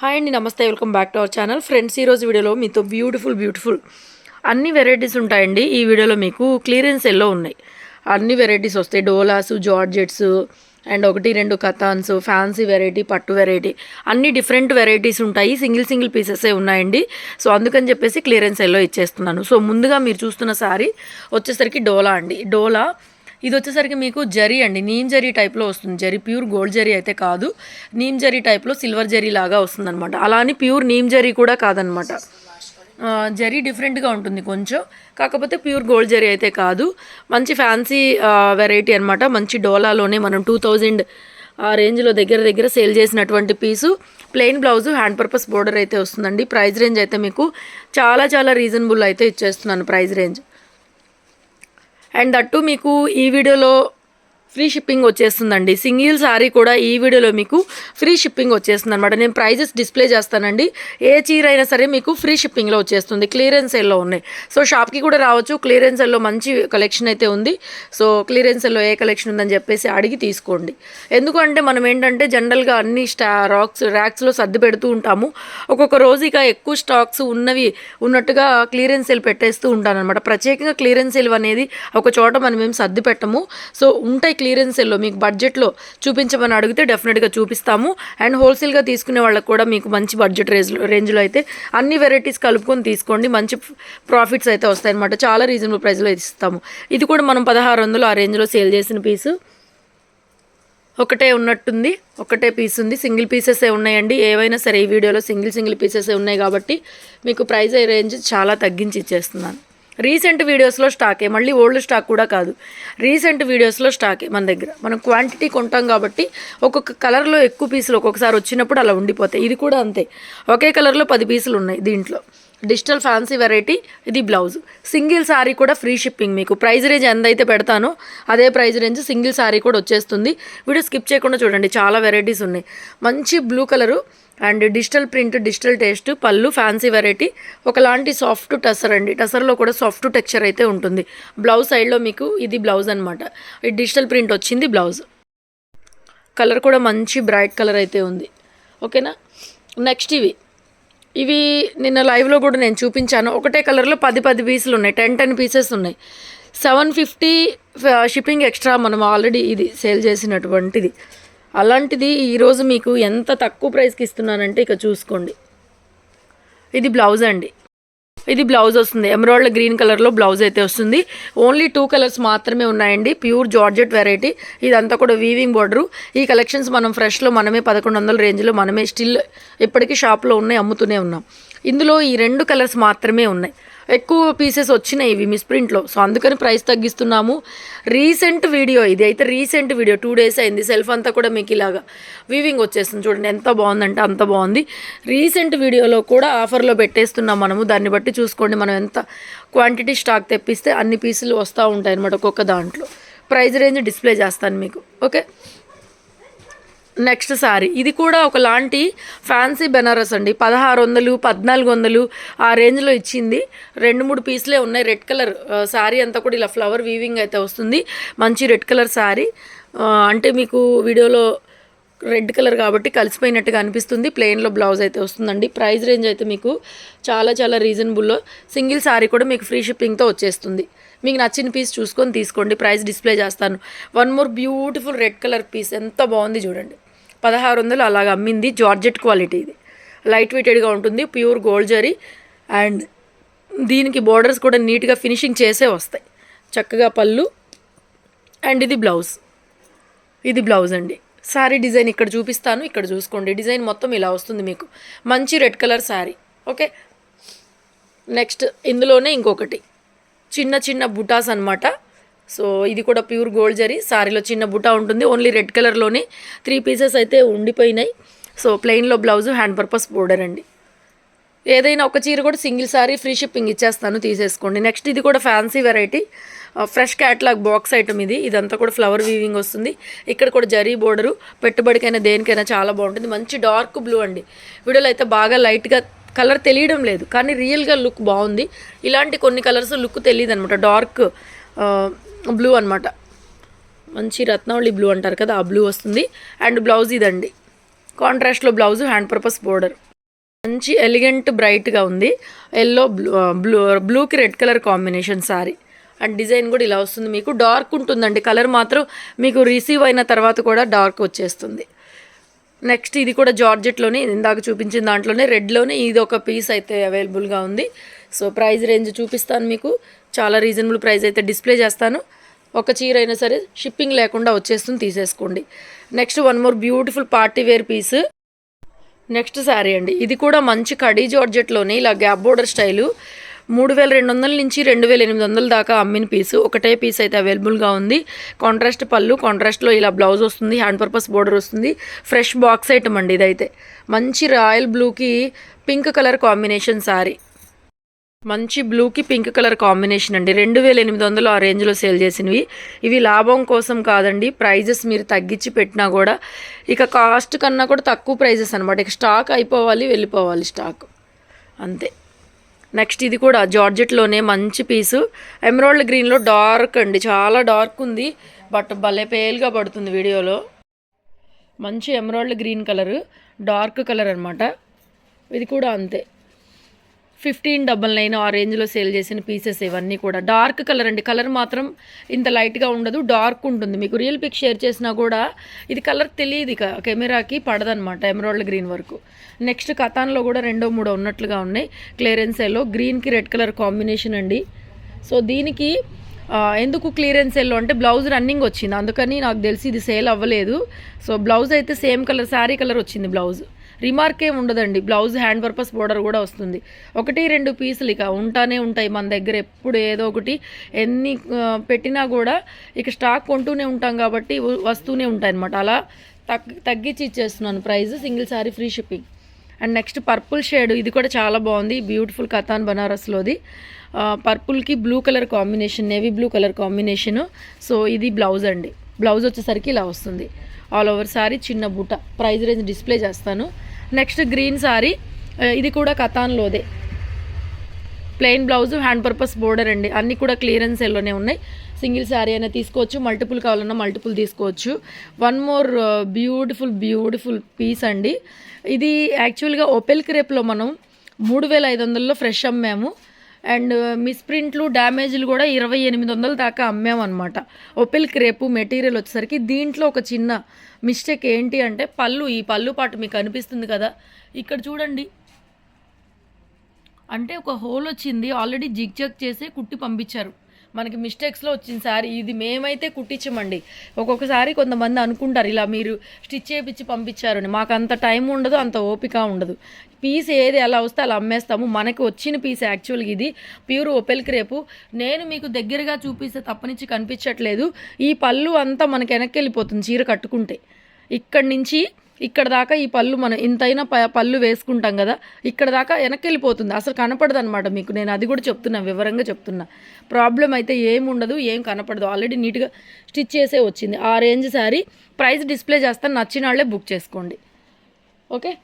Hi అండి, నమస్తే. Welcome back to our channel. Friends, ఈరోజు వీడియోలో మీతో బ్యూటిఫుల్ అన్ని వెరైటీస్ ఉంటాయండి. ఈ వీడియోలో మీకు క్లియరెన్స్ ఎల్లో ఉన్నాయి. అన్ని వెరైటీస్ వస్తాయి. Doulos, georgettes and 1-2 కథాన్స్, fancy variety, పట్టు వెరైటీ, అన్ని డిఫరెంట్ వెరైటీస్ ఉంటాయి. సింగిల్ పీసెసే ఉన్నాయండి. సో అందుకని చెప్పేసి క్లియరెన్స్ ఎల్లో ఇచ్చేస్తున్నాను. సో ముందుగా మీరు చూస్తున్న శారీ వచ్చేసరికి డోలా అండి. డోలా ఇది వచ్చేసరికి మీకు జరీ అండి, నీమ్ జరీ టైప్లో వస్తుంది. జరీ ప్యూర్ గోల్డ్ జరీ అయితే కాదు, నీమ్ జరీ టైప్లో సిల్వర్ జరీ లాగా వస్తుందన్నమాట. అలా అని ప్యూర్ నీమ్ జరీ కూడా కాదనమాట. జరీ డిఫరెంట్గా ఉంటుంది కొంచెం, కాకపోతే ప్యూర్ గోల్డ్ జరీ అయితే కాదు. మంచి ఫ్యాన్సీ వెరైటీ అనమాట. మంచి డోలాలోనే మనం 2000 ఆ రేంజ్లో దగ్గర సేల్ చేసినటువంటి piece. Plain blouse, hand purpose border అయితే వస్తుందండి. ప్రైస్ రేంజ్ అయితే మీకు చాలా రీజనబుల్ అయితే ఇచ్చేస్తున్నాను ప్రైస్ రేంజ్. అండ్ దట్టు మీకు ఈ వీడియోలో ఫ్రీ షిప్పింగ్ వచ్చేస్తుందండి. సింగిల్ శారీ కూడా ఈ వీడియోలో మీకు ఫ్రీ షిప్పింగ్ వచ్చేస్తుంది అనమాట. నేను ప్రైజెస్ డిస్ప్లే చేస్తానండి. ఏ చీర అయినా సరే మీకు ఫ్రీ షిప్పింగ్లో వచ్చేస్తుంది. క్లియరెన్స్ ఎల్లో ఉన్నాయి. సో షాప్కి కూడా రావచ్చు. క్లియరెన్స్ ఎల్లో మంచి కలెక్షన్ అయితే ఉంది. సో క్లియరెన్స్ ఎల్లో ఏ కలెక్షన్ ఉందని చెప్పేసి అడిగి తీసుకోండి. ఎందుకంటే మనం ఏంటంటే జనరల్గా అన్ని ర్యాక్స్లో సర్ది పెడుతూ ఉంటాము. ఒక్కొక్క రోజు ఇక ఎక్కువ స్టాక్స్ ఉన్నట్టుగా క్లియరెన్స్ సెల్ పెట్టేస్తూ ఉంటాను అనమాట. ప్రత్యేకంగా క్లియరెన్స్ సెల్ అనేది ఒక చోట మనం ఏం సర్ది పెట్టము. సో ఉంటాయి క్లియరెన్స్ సెల్లో. మీకు బడ్జెట్లో చూపించమని అడిగితే డెఫినెట్గా చూపిస్తాము. అండ్ హోల్సేల్గా తీసుకునే వాళ్ళకి కూడా మీకు మంచి బడ్జెట్ రేంజ్లో అయితే అన్ని వెరైటీస్ కలుపుకొని తీసుకోండి. మంచి ప్రాఫిట్స్ అయితే వస్తాయన్నమాట. చాలా రీజనబుల్ ప్రైస్లో ఇస్తాము. ఇది కూడా మనం 1600 ఆ రేంజ్లో సేల్ చేసిన పీసు. ఒకటే ఉన్నట్టుంది, ఒకటే పీస్ ఉంది. సింగిల్ పీసెసే ఉన్నాయండి. ఏవైనా సరే ఈ వీడియోలో సింగిల్ పీసెసే ఉన్నాయి కాబట్టి మీకు ప్రైస్ రేంజ్ చాలా తగ్గించి ఇచ్చేస్తున్నాను. రీసెంట్ వీడియోస్లో స్టాకే, మళ్ళీ ఓల్డ్ స్టాక్ కూడా కాదు. రీసెంట్ వీడియోస్లో స్టాకే మన దగ్గర. మనం క్వాంటిటీ కొంటాం కాబట్టి ఒక్కొక్క కలర్లో ఎక్కువ పీసులు ఒక్కొక్కసారి వచ్చినప్పుడు అలా ఉండిపోతాయి. ఇది కూడా అంతే. ఒకే కలర్లో 10 పీసులు ఉన్నాయి దీంట్లో. Digital fancy variety. ఇది బ్లౌజ్. సింగిల్ శారీ కూడా ఫ్రీ షిప్పింగ్. మీకు ప్రైస్ రేంజ్ ఎంతైతే పెడతానో అదే ప్రైస్ రేంజ్ సింగిల్ శారీ కూడా వచ్చేస్తుంది. వీడియో స్కిప్ చేయకుండా చూడండి. చాలా వెరైటీస్ ఉన్నాయి. మంచి blue colour and digital print, digital taste, పళ్ళు, ఫ్యాన్సీ వెరైటీ, ఒకలాంటి సాఫ్ట్ టసర్ అండి. టసర్లో కూడా సాఫ్ట్ టెక్స్చర్ అయితే ఉంటుంది. బ్లౌజ్ సైడ్లో మీకు ఇది బ్లౌజ్ అనమాట. ఇది డిజిటల్ ప్రింట్ వచ్చింది బ్లౌజ్. కలర్ కూడా మంచి బ్రైట్ కలర్ అయితే ఉంది. ఓకేనా. నెక్స్ట్ ఇవి నిన్న లైవ్లో కూడా నేను చూపించాను. ఒకటే కలర్లో 10 పీసులు ఉన్నాయి. 10 పీసెస్ ఉన్నాయి. 750 షిప్పింగ్ ఎక్స్ట్రా. మనం ఆల్రెడీ ఇది సేల్ చేసినటువంటిది. అలాంటిది ఈరోజు మీకు ఎంత తక్కువ ప్రైస్కి ఇస్తున్నానంటే ఇక చూసుకోండి. ఇది బ్లౌజ్ అండి. ఇది బ్లౌజ్ వస్తుంది. ఎమరాల్డ్ గ్రీన్ కలర్లో బ్లౌజ్ అయితే వస్తుంది. ఓన్లీ 2 కలర్స్ మాత్రమే ఉన్నాయండి. Pure georgette variety. ఇదంతా కూడా వీవింగ్ బోర్డరు. ఈ కలెక్షన్స్ మనం ఫ్రెష్లో మనమే 1100 రేంజ్లో మనమే స్టిల్ ఇప్పటికీ షాప్లో ఉన్నాయి, అమ్ముతూనే ఉన్నాం. ఇందులో ఈ 2 కలర్స్ మాత్రమే ఉన్నాయి. ఎక్కువ పీసెస్ వచ్చినాయి ఇవి మిస్ప్రింట్లో. సో అందుకని ప్రైస్ తగ్గిస్తున్నాము. రీసెంట్ వీడియో ఇది అయితే. రీసెంట్ వీడియో 2 డేస్ అయింది. సెల్ఫ్ అంతా కూడా మీకు ఇలాగా వీవింగ్ వచ్చేస్తుంది. చూడండి ఎంత బాగుందంటే అంత బాగుంది. రీసెంట్ వీడియోలో కూడా ఆఫర్లో పెట్టేస్తున్నాం మనము. దాన్ని బట్టి చూసుకోండి. మనం ఎంత క్వాంటిటీ స్టాక్ తెప్పిస్తే అన్ని పీసులు వస్తూ ఉంటాయి అన్నమాట ఒక్కొక్క దాంట్లో. ప్రైస్ రేంజ్ డిస్ప్లే చేస్తాను మీకు. ఓకే. నెక్స్ట్ శారీ. ఇది కూడా ఒకలాంటి ఫ్యాన్సీ బెనారస్ అండి. 1600, 1400 ఆ రేంజ్లో ఇచ్చింది. 2-3 పీసులే ఉన్నాయి. రెడ్ కలర్ శారీ అంతా కూడా ఇలా ఫ్లవర్ వీవింగ్ అయితే వస్తుంది. మంచి రెడ్ కలర్ శారీ. అంటే మీకు వీడియోలో రెడ్ కలర్ కాబట్టి కలిసిపోయినట్టుగా అనిపిస్తుంది. ప్లెయిన్లో బ్లౌజ్ అయితే వస్తుందండి. ప్రైస్ రేంజ్ అయితే మీకు చాలా రీజనబుల్లో. సింగిల్ శారీ కూడా మీకు ఫ్రీ షిప్పింగ్తో వచ్చేస్తుంది. మీకు నచ్చిన పీస్ చూసుకొని తీసుకోండి. ప్రైస్ డిస్ప్లే చేస్తాను. One more beautiful red colour piece ఎంత బాగుంది చూడండి. 1600 అలాగ అమ్మింది. Georgette quality. ఇది లైట్ వెయిటెడ్గా ఉంటుంది. Pure gold zari. అండ్ దీనికి బోర్డర్స్ కూడా నీట్గా ఫినిషింగ్ చేసే వస్తాయి. చక్కగా పళ్ళు. అండ్ ఇది బ్లౌజ్. ఇది బ్లౌజ్ అండి. శారీ డిజైన్ ఇక్కడ చూపిస్తాను. ఇక్కడ చూసుకోండి. డిజైన్ మొత్తం ఇలా వస్తుంది మీకు. మంచి red colour sari. Okay. Next ఇందులోనే ఇంకొకటి చిన్న బుటాస్ అనమాట. సో ఇది కూడా ప్యూర్ గోల్డ్ జరీ. శారీలో చిన్న బుటా ఉంటుంది. ఓన్లీ రెడ్ కలర్లోనే 3 పీసెస్ అయితే ఉండిపోయినాయి. సో ప్లెయిన్లో బ్లౌజు, హ్యాండ్ పర్పస్ బోర్డర్ అండి. ఏదైనా ఒక చీర కూడా సింగిల్ శారీ ఫ్రీ షిప్పింగ్ ఇచ్చేస్తాను, తీసేసుకోండి. నెక్స్ట్ ఇది కూడా fancy variety. Fresh catalogue box item ఇది. ఇదంతా కూడా ఫ్లవర్ వీవింగ్ వస్తుంది. ఇక్కడ కూడా జరీ బోర్డరు. పెట్టుబడికైనా దేనికైనా చాలా బాగుంటుంది. మంచి డార్క్ బ్లూ అండి. వీడియోలో అయితే బాగా లైట్గా కలర్ తెలియడం లేదు, కానీ రియల్గా లుక్ బాగుంది. ఇలాంటి కొన్ని కలర్స్ లుక్ తెలియదు అనమాట. డార్క్ బ్లూ అనమాట. మంచి రత్నావళి బ్లూ అంటారు కదా, ఆ బ్లూ వస్తుంది. అండ్ బ్లౌజ్ ఇదండి. కాంట్రాస్ట్లో బ్లౌజు, హ్యాండ్ పర్పస్ బోర్డర్. మంచి ఎలిగెంట్ బ్రైట్గా ఉంది. ఎల్లో బ్లూకి red colour combination sorry. And design కూడా ఇలా వస్తుంది. మీకు డార్క్ ఉంటుందండి, కలర్ మాత్రం మీకు రిసీవ్ అయిన తర్వాత కూడా డార్క్ వచ్చేస్తుంది. నెక్స్ట్ ఇది కూడా జార్జెట్లోనే ఇందాక చూపించిన దాంట్లోనే రెడ్లోనే ఇది ఒక పీస్ అయితే అవైలబుల్గా ఉంది. సో ప్రైస్ రేంజ్ చూపిస్తాను మీకు, చాలా రీజనబుల్ ప్రైస్ అయితే డిస్ప్లే చేస్తాను. ఒక చీర అయినా సరే షిప్పింగ్ లేకుండా వచ్చేస్తుంది, తీసేసుకోండి. Next one more beautiful party wear piece. Next sari అండి, ఇది కూడా మంచి కడీ జార్జెట్లోనే ఇలా గ్యాప్ బోర్డర్ స్టైలు 3200 నుంచి 2800 దాకా అమ్మిన పీసు. ఒకటే పీస్ అయితే అవైలబుల్గా ఉంది. కాంట్రాస్ట్ పళ్ళు, కాంట్రాస్ట్లో ఇలా బ్లౌజ్ వస్తుంది, హ్యాండ్ పర్పస్ బోర్డర్ వస్తుంది. ఫ్రెష్ బాక్స్ ఐటమ్ అండి ఇదైతే. మంచి రాయల్ బ్లూకి పింక్ కలర్ కాంబినేషన్ శారీ. మంచి బ్లూకి పింక్ కలర్ కాంబినేషన్ అండి. 2800 ఆ రేంజ్లో సేల్ చేసినవి. ఇవి లాభం కోసం కాదండి, ప్రైజెస్ మీరు తగ్గించి పెట్టినా కూడా ఇక కాస్ట్ కన్నా కూడా తక్కువ ప్రైజెస్ అనమాట. ఇక స్టాక్ అయిపోవాలి, వెళ్ళిపోవాలి స్టాక్, అంతే. నెక్స్ట్ ఇది కూడా జార్జెట్లోనే మంచి పీసు, ఎమరాల్డ్ గ్రీన్లో డార్క్ అండి, చాలా డార్క్ ఉంది బట్ భలే పేల్గా పడుతుంది వీడియోలో. మంచి emerald green colour, dark colour అనమాట. ఇది కూడా అంతే 1599 ఆ రేంజ్లో సేల్ చేసిన పీసెస్ ఇవన్నీ కూడా. డార్క్ కలర్ అండి, కలర్ మాత్రం ఇంత లైట్గా ఉండదు, డార్క్ ఉంటుంది. మీకు రియల్ పిక్ షేర్ చేసినా కూడా ఇది కలర్ తెలియదు, ఇక కెమెరాకి పడదనమాట ఎమరాల్డ్ గ్రీన్ వరకు. నెక్స్ట్ కథాన్లో కూడా 2-3 ఉన్నట్లుగా ఉన్నాయి. క్లియరెన్స్ ఎల్లో, గ్రీన్కి రెడ్ కలర్ కాంబినేషన్ అండి. సో దీనికి ఎందుకు క్లియరెన్స్ ఎల్లో అంటే బ్లౌజ్ రన్నింగ్ వచ్చింది, అందుకని నాకు తెలిసి ఇది సేల్ అవ్వలేదు. సో బ్లౌజ్ అయితే సేమ్ కలర్, శారీ కలర్ వచ్చింది బ్లౌజ్. రిమార్క్ ఏమి ఉండదండి, బ్లౌజ్ హ్యాండ్ పర్పస్ బోర్డర్ కూడా వస్తుంది. 1-2 పీసులు ఇక ఉంటానే ఉంటాయి మన దగ్గర, ఎప్పుడు ఏదో ఒకటి ఎన్ని పెట్టినా కూడా ఇక స్టాక్ కొంటూనే ఉంటాం కాబట్టి వస్తూనే ఉంటాయి అనమాట. అలా తగ్గించి ఇచ్చేస్తున్నాను price, single sari free shipping. And next purple shade, ఇది కూడా చాలా బాగుంది, బ్యూటిఫుల్ కథాన్ బనారస్లోది. పర్పుల్కి blue colour combination, navy blue colour combination. So ఇది బ్లౌజ్ అండి, బ్లౌజ్ వచ్చేసరికి ఇలా వస్తుంది. ఆల్ ఓవర్ సారీ చిన్న బూట. ప్రైస్ రేంజ్ డిస్ప్లే చేస్తాను. నెక్స్ట్ గ్రీన్ సారీ, ఇది కూడా కథాన్లోదే, plain blouse, hand purpose border అండి. అన్నీ కూడా క్లియరెన్స్ ఎల్లోనే ఉన్నాయి. సింగిల్ శారీ అయినా తీసుకోవచ్చు, మల్టిపుల్ కావాలన్నా మల్టిపుల్ తీసుకోవచ్చు. వన్ మోర్ బ్యూటిఫుల్ పీస్ అండి. ఇది యాక్చువల్గా ఓపెల్ క్రేప్లో మనం 3500లో ఫ్రెష్ అమ్మాము. అండ్ మిస్ప్రింట్లు, డ్యామేజ్లు కూడా 2800 దాకా అమ్మామన్నమాట. ఓపెల్ క్రేపు మెటీరియల్ వచ్చేసరికి దీంట్లో ఒక చిన్న మిస్టేక్ ఏంటి అంటే పళ్ళు, ఈ పళ్ళు పాటు మీకు అనిపిస్తుంది కదా ఇక్కడ చూడండి, అంటే ఒక హోల్ వచ్చింది, ఆల్రెడీ జిగ్ జగ్ చేసి కుట్టి పంపించారు. మనకి మిస్టేక్స్లో వచ్చింది సారీ, ఇది మేమైతే కుట్టించమండి. ఒక్కొక్కసారి కొంతమంది అనుకుంటారు ఇలా మీరు స్టిచ్ చేయించి పంపించారని. మాకు అంత టైం ఉండదు, అంత ఓపిక ఉండదు. పీస్ ఏది ఎలా వస్తే అలా అమ్మేస్తాము. మనకి వచ్చిన పీస్ యాక్చువల్గా ఇది ప్యూర్ ఓపెల్ క్రేపు. నేను మీకు దగ్గరగా చూపిస్తే తప్పనిచ్చి కనిపించట్లేదు. ఈ పళ్ళు అంతా మనకి వెనక్కి వెళ్ళిపోతుంది చీర కట్టుకుంటే. ఇక్కడి నుంచి ఇక్కడ దాకా ఈ పళ్ళు మనం ఇంతైనా పళ్ళు వేసుకుంటాం కదా, ఇక్కడ దాకా వెనక్కి వెళ్ళిపోతుంది, అసలు కనపడదు అనమాట మీకు. నేను అది కూడా చెప్తున్నా, వివరంగా చెప్తున్నా. ప్రాబ్లం అయితే ఏం ఉండదు, ఏం కనపడదు, ఆల్రెడీ నీట్గా స్టిచ్ చేసే వచ్చింది. ఆ రేంజ్ శారీ. ప్రైస్ డిస్ప్లే చేస్తాను, నచ్చిన వాళ్ళే బుక్ చేసుకోండి, ఓకే.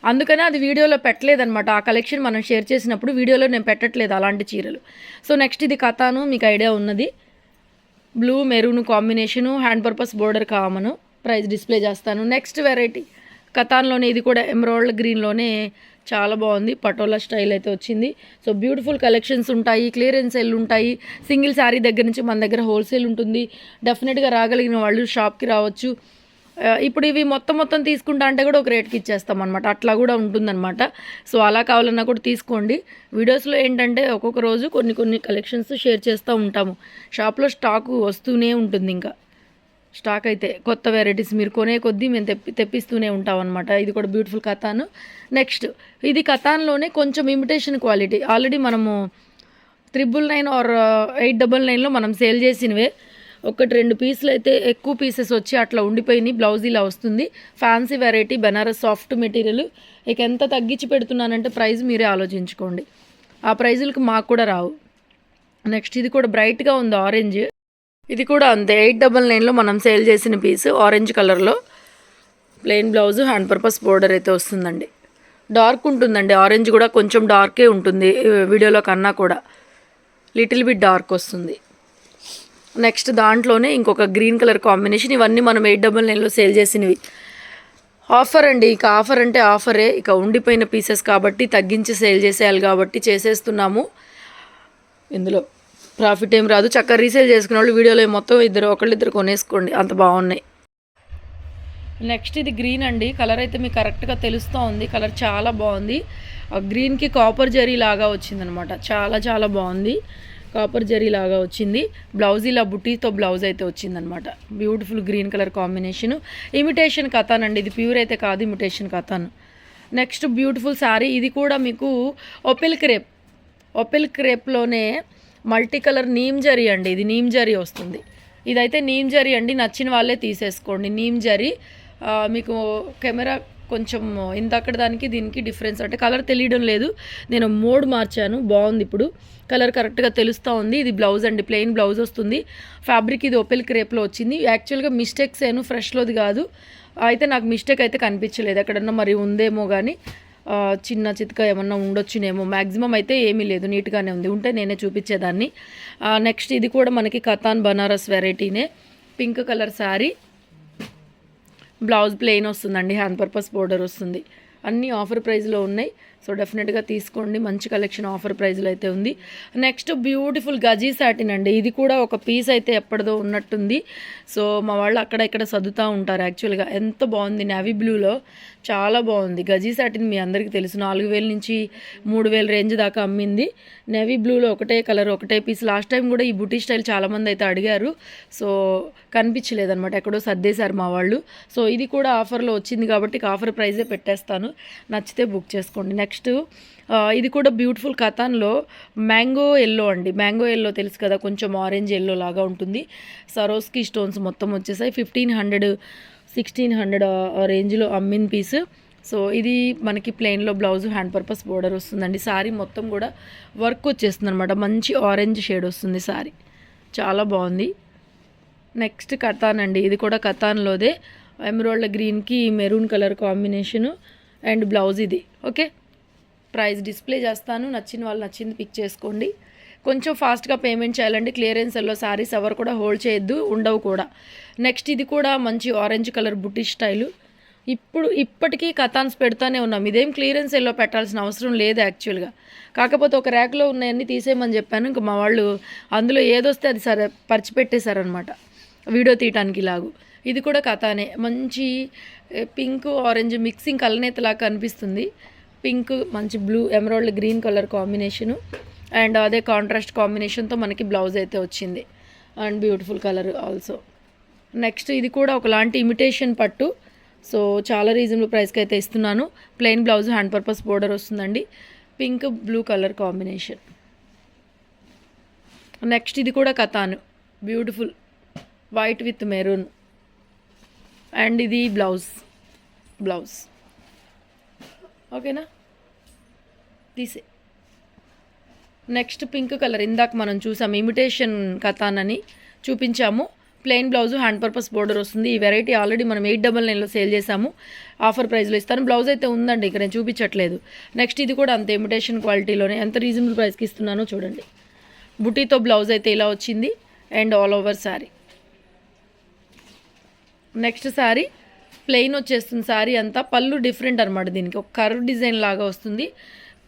అందుకనే అది వీడియోలో పెట్టలేదన్నమాట. ఆ కలెక్షన్ మనం షేర్ చేసినప్పుడు వీడియోలో నేను పెట్టట్లేదు అలాంటి చీరలు. సో నెక్స్ట్ ఇది కథాను, మీకు ఐడియా ఉన్నది, blue maroon combination, hand purpose border common. Price display చేస్తాను. నెక్స్ట్ వెరైటీ కథాన్లోనే, ఇది కూడా ఎమరాల్డ్ గ్రీన్లోనే చాలా బాగుంది, పటోలా స్టైల్ అయితే వచ్చింది. సో బ్యూటిఫుల్ కలెక్షన్స్ ఉంటాయి, క్లియరెన్స్ సెల్ ఉంటాయి. సింగిల్ శారీ దగ్గర నుంచి మన దగ్గర హోల్సేల్ ఉంటుంది. డెఫినెట్గా రాగలిగిన వాళ్ళు షాప్కి రావచ్చు. ఇప్పుడు ఇవి మొత్తం తీసుకుంటా అంటే కూడా ఒక రేట్కి ఇచ్చేస్తాం అనమాట, అట్లా కూడా ఉంటుందన్నమాట. సో అలా కావాలన్నా కూడా తీసుకోండి. వీడియోస్లో ఏంటంటే ఒక్కొక్క రోజు కొన్ని కలెక్షన్స్ షేర్ చేస్తూ ఉంటాము. షాప్లో స్టాకు వస్తూనే ఉంటుంది, ఇంకా స్టాక్ అయితే కొత్త వెరైటీస్ మీరు కొనే కొద్దీ మేము తెప్పిస్తూనే ఉంటాం అనమాట. ఇది కూడా బ్యూటిఫుల్ కథాను. నెక్స్ట్ ఇది కథాన్లోనే కొంచెం ఇమిటేషన్ క్వాలిటీ. ఆల్రెడీ మనము 999 ఆర్ 899లో మనం సేల్ చేసినవే. 1-2 పీసులు అయితే ఎక్కువ పీసెస్ వచ్చి అట్లా ఉండిపోయినాయి. బ్లౌజ్ ఇలా వస్తుంది, fancy variety, Banaras soft material. ఇక ఎంత తగ్గించి పెడుతున్నానంటే ప్రైస్ మీరే ఆలోచించుకోండి, ఆ ప్రైజులకు మాకు కూడా రావు. నెక్స్ట్ ఇది కూడా బ్రైట్గా ఉంది, ఆరెంజ్. ఇది కూడా అంతే, 899లో మనం సేల్ చేసిన పీస్, ఆరెంజ్ కలర్లో, plain blouse, hand purpose border అయితే వస్తుందండి. డార్క్ ఉంటుందండి, ఆరెంజ్ కూడా కొంచెం డార్కే ఉంటుంది వీడియోలో కన్నా కూడా, లిటిల్ బిట్ డార్క్ వస్తుంది. నెక్స్ట్ దాంట్లోనే ఇంకొక గ్రీన్ కలర్ కాంబినేషన్. ఇవన్నీ మనం 899లో సేల్ చేసినవి. ఆఫర్ అండి, ఇక ఆఫర్ అంటే ఆఫరే, ఇక ఉండిపోయిన పీసెస్ కాబట్టి తగ్గించి సేల్ చేసేయాలి కాబట్టి చేసేస్తున్నాము. ఇందులో ప్రాఫిట్ ఏం రాదు. చక్కగా రీసేల్ చేసుకునే వాళ్ళు వీడియోలో మొత్తం ఒకళ్ళిద్దరు కొనేసుకోండి, అంత బాగున్నాయి. నెక్స్ట్ ఇది గ్రీన్ అండి, కలర్ అయితే మీకు కరెక్ట్గా తెలుస్తూ ఉంది. కలర్ చాలా బాగుంది. గ్రీన్కి కాపర్ జరీ లాగా వచ్చిందనమాట. చాలా చాలా బాగుంది. కాపర్ జరీ లాగా వచ్చింది. బ్లౌజ్ ఇలా బుట్టీతో బ్లౌజ్ అయితే వచ్చిందనమాట. Beautiful green colour combination. Imitation katan అండి, ఇది ప్యూర్ అయితే కాదు, imitation katan. Next beautiful sari, ఇది కూడా మీకు ఓపెల్ క్రేప్లోనే మల్టీ కలర్ నీమ్ జరీ అండి. ఇది నీమ్ జరీ వస్తుంది. ఇదైతే నీమ్ జరీ అండి, నచ్చిన వాళ్ళే తీసేసుకోండి. నీమ్ జరీ మీకు కెమెరా కొంచెం ఇంతక్కడ దానికి దీనికి డిఫరెన్స్ అంటే కలర్ తెలియడం లేదు, నేను మోడ్ మార్చాను. బాగుంది, ఇప్పుడు కలర్ కరెక్ట్గా తెలుస్తూ ఉంది. ఇది బ్లౌజ్ అండి, ప్లెయిన్ బ్లౌజ్ వస్తుంది. ఫ్యాబ్రిక్ ఇది ఓపెల్ క్రేప్లో వచ్చింది. యాక్చువల్గా మిస్టేక్స్ ఏను, ఫ్రెష్లోది కాదు. అయితే నాకు మిస్టేక్ అయితే కనిపించలేదు, ఎక్కడన్నా మరి ఉందేమో కానీ చిన్న చితక ఏమన్నా ఉండొచ్చునేమో. మ్యాక్సిమం అయితే ఏమీ లేదు, నీట్గానే ఉంది. ఉంటే నేనే చూపించేదాన్ని. నెక్స్ట్ ఇది కూడా మనకి కథాన్ బనారస్ వెరైటీనే, pink colour sari. Blouse plain వస్తుందండి, హ్యాండ్ పర్పస్ బోర్డర్ వస్తుంది. అన్నీ ఆఫర్ ప్రైస్లో ఉన్నాయి, సో డెఫినెట్గా తీసుకోండి. మంచి కలెక్షన్ ఆఫర్ ప్రైస్లో అయితే ఉంది. నెక్స్ట్ బ్యూటిఫుల్ గజీ సాటిన్ అండి, ఇది కూడా ఒక పీస్ అయితే ఎప్పటిదో ఉన్నట్టుంది. సో మా వాళ్ళు అక్కడ ఇక్కడ సర్దుతూ ఉంటారు. యాక్చువల్గా ఎంత బాగుంది, నేవీ బ్లూలో చాలా బాగుంది. గజీ సాటిన్ మీ అందరికీ తెలుసు, 4000 నుంచి 3000 రేంజ్ దాకా అమ్మింది. నేవీ బ్లూలో ఒకటే కలర్ ఒకటే పీస్. లాస్ట్ టైం కూడా ఈ బుటీ స్టైల్ చాలామంది అయితే అడిగారు, సో కనిపించలేదన్నమాట, ఎక్కడో సర్దేశారు మా వాళ్ళు. సో ఇది కూడా ఆఫర్లో వచ్చింది కాబట్టి ఆఫర్ ప్రైజే పెట్టేస్తాను, నచ్చితే బుక్ చేసుకోండి. నెక్స్ట్ ఇది కూడా బ్యూటిఫుల్ కథాన్లో మ్యాంగో ఎల్లో అండి. మ్యాంగో ఎల్లో తెలుసు కదా, కొంచెం ఆరెంజ్ ఎల్లో లాగా ఉంటుంది. సరోస్కి స్టోన్స్ మొత్తం వచ్చేసాయి. 1500 1600 రేంజ్లో అమ్మిన పీస్. సో ఇది మనకి ప్లెయిన్లో బ్లౌజ్, హ్యాండ్ పర్పస్ బోర్డర్ వస్తుందండి. శారీ మొత్తం కూడా వర్క్ వచ్చేస్తుంది అనమాట, మంచి ఆరెంజ్ షేడ్ వస్తుంది శారీ, చాలా బాగుంది. నెక్స్ట్ కథాన్ అండి, ఇది కూడా కథాన్లోదే ఎమరాల్డ్ గ్రీన్కి maroon colour combination and blouse ఇది. ఓకే, ప్రైస్ డిస్ప్లే చేస్తాను, నచ్చిన వాళ్ళు నచ్చింది పిక్ చేసుకోండి. కొంచెం ఫాస్ట్గా పేమెంట్ చేయాలండి, క్లియరెన్స్లో శారీస్ ఎవరు కూడా హోల్డ్ చేయొద్దు, ఉండవు కూడా. నెక్స్ట్ ఇది కూడా మంచి ఆరెంజ్ కలర్ బుట్టి స్టైలు. ఇప్పటికీ కథాన్స్ పెడతానే ఉన్నాం, ఇదేం క్లియరెన్స్ ఎల్లో పెట్టాల్సిన అవసరం లేదు యాక్చువల్గా. కాకపోతే ఒక ర్యాక్లో ఉన్నాయన్నీ తీసేయమని చెప్పాను, ఇంకా మా వాళ్ళు అందులో ఏదొస్తే అది సరే పరిచిపెట్టేశారనమాట వీడియో తీయటానికి లాగు. ఇది కూడా కథానే, మంచి పింక్ ఆరెంజ్ మిక్సింగ్ కలనేతలాగా కనిపిస్తుంది. పింక్ మంచి blue emerald green colour combination and అదే కాంట్రాస్ట్ కాంబినేషన్తో మనకి బ్లౌజ్ అయితే వచ్చింది and beautiful colour also. Next ఇది కూడా ఒకలాంటి ఇమిటేషన్ పట్టు, సో చాలా రీజనబుల్ ప్రైస్కి అయితే ఇస్తున్నాను. Plain blouse, hand purpose border వస్తుందండి, pink blue colour combination. Next ఇది కూడా katan, beautiful white with maroon and ఇది బ్లౌజ్. ఓకేనా, తీసే. నెక్స్ట్ పింక్ కలర్, ఇందాక మనం చూసాము ఇమిటేషన్ కథాన్ అని చూపించాము. Plain blouse, hand purpose border వస్తుంది. ఈ వెరైటీ ఆల్రెడీ మనం 899లో సేల్ చేసాము, ఆఫర్ ప్రైస్లో ఇస్తాను. బ్లౌజ్ అయితే ఉందండి, ఇక్కడ నేను చూపించట్లేదు. నెక్స్ట్ ఇది కూడా అంతే ఇమిటేషన్ క్వాలిటీలోనే, ఎంత రీజనబుల్ ప్రైస్కి ఇస్తున్నానో చూడండి. బుటీతో బ్లౌజ్ అయితే ఇలా వచ్చింది and all over sari. Next sari plain వచ్చేస్తుంది, శారీ అంతా. పళ్ళు డిఫరెంట్ అనమాట, దీనికి ఒక కర్వ్ డిజైన్ లాగా వస్తుంది.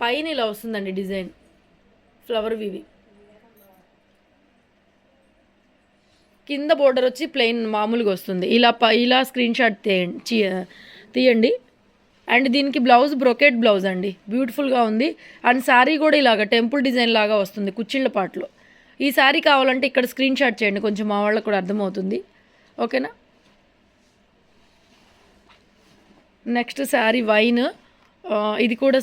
పైన ఇలా వస్తుందండి డిజైన్, ఫ్లవర్ వివి. కింద బోర్డర్ వచ్చి ప్లెయిన్ మామూలుగా వస్తుంది. ఇలా స్క్రీన్ షాట్ తీయండి. అండ్ దీనికి బ్లౌజ్ బ్రొకెట్ బ్లౌజ్ అండి, బ్యూటిఫుల్గా ఉంది. అండ్ శారీ కూడా ఇలాగ టెంపుల్ డిజైన్ లాగా వస్తుంది కుచ్చిళ్ళ పాటలో. ఈ శారీ కావాలంటే ఇక్కడ స్క్రీన్ షాట్ చేయండి, కొంచెం మా వాళ్ళకు కూడా అర్థమవుతుంది. ఓకేనా. నెక్స్ట్ శారీ వైన్, ఇది కూడా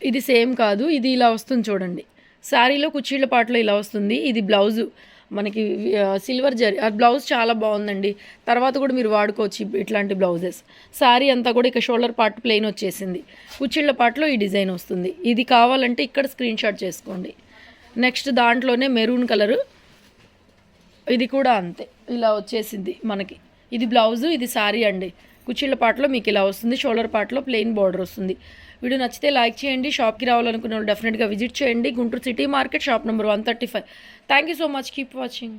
ఇది సేమ్ కాదు, ఇది ఇలా వస్తుంది చూడండి. శారీలో కుచ్చిళ్ళ పాటలో ఇలా వస్తుంది. ఇది బ్లౌజు మనకి సిల్వర్ జరీ. ఆ బ్లౌజ్ చాలా బాగుందండి, తర్వాత కూడా మీరు వాడుకోవచ్చు ఇట్లాంటి బ్లౌజెస్. శారీ అంతా కూడా ఇక షోల్డర్ పార్ట్ ప్లెయిన్ వచ్చేసింది, కుచ్చిళ్ళ పాటలో ఈ డిజైన్ వస్తుంది. ఇది కావాలంటే ఇక్కడ స్క్రీన్ షాట్ చేసుకోండి. నెక్స్ట్ దాంట్లోనే మెరూన్ కలరు, ఇది కూడా అంతే ఇలా వచ్చేసింది మనకి. ఇది బ్లౌజు, ఇది శారీ అండి. కుచ్చిళ్ళ పాటలో మీకు ఇలా వస్తుంది, షోల్డర్ పాటలో ప్లెయిన్ బార్డర్ వస్తుంది. వీడియో నచ్చితే లైక్ చేయండి. షాప్కి రావాలనుకున్న వాళ్ళు డెఫినెట్గా విజిట్ చేయండి. Guntur city market, shop number 135. Thank you so much, keep watching.